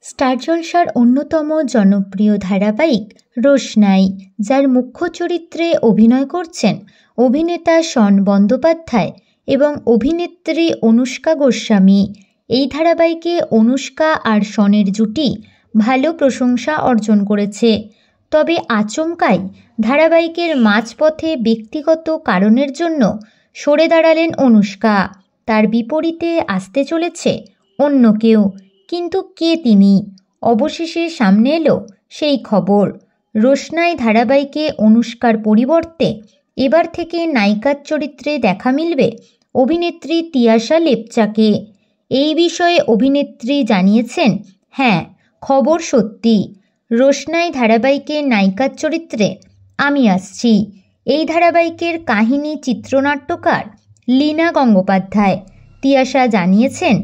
Star জলসার অন্যতম জনপ্রিয় ধারাবাহিক রোশনাই, যার মুখ্য চরিত্রে অভিনয় করছেন অভিনেতা শন বন্দ্যোপাধ্যায় এবং অভিনেত্রী অনুষ্কা গোস্বামী। এই ধারাবাহিকে অনুষ্কা আর শনের জুটি ভালো প্রশংসা অর্জন করেছে। তবে আচমকাই ধারাবাহিকের মাঝপথে ব্যক্তিগত কারণের জন্য সরে দাঁড়ালেন অনুষ্কা। তার বিপরীতে আসতে চলেছে অন্য কেউ, কিন্তু কে তিনি? অবশেষে সামনে এলো সেই খবর। রোশনাই ধারাবাহিকে অনুষ্কার পরিবর্তে এবার থেকে নায়িকার চরিত্রে দেখা মিলবে অভিনেত্রী তিয়াশা লেপচাকে। এই বিষয়ে অভিনেত্রী জানিয়েছেন, হ্যাঁ, খবর সত্যি। রোশনাই ধারাবাহিকে নায়িকার চরিত্রে আমি আসছি। এই ধারাবাহিকের কাহিনী চিত্রনাট্যকার লীনা গঙ্গোপাধ্যায়। তিয়াশা জানিয়েছেন,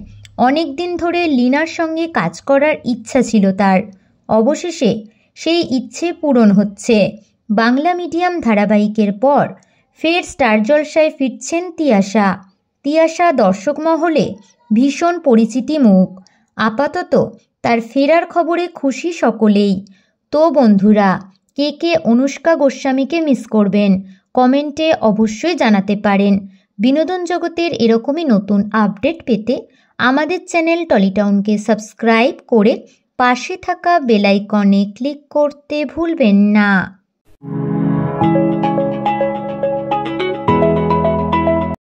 অনেক দিন ধরে লীনার সঙ্গে কাজ করার ইচ্ছা ছিল তার। অবশেষে সেই ইচ্ছে পূরণ হচ্ছে। বাংলা মিডিয়াম ধারাবাহিকের পর ফের স্টার জলসায় ফিরছেন তিয়াশা। তিয়াশা দর্শক মহলে ভীষণ পরিচিতি মুখ। আপাতত তার ফেরার খবরে খুশি সকলেই। তো বন্ধুরা, কে কে অনুষ্কা গোস্বামীকে মিস করবেন কমেন্টে অবশ্যই জানাতে পারেন। বিনোদন জগতের এরকমই নতুন আপডেট পেতে আমাদের চ্যানেল টলিটাউনকে সাবস্ক্রাইব করে পাশে থাকা বেল আইকনে ক্লিক করতে ভুলবেন না।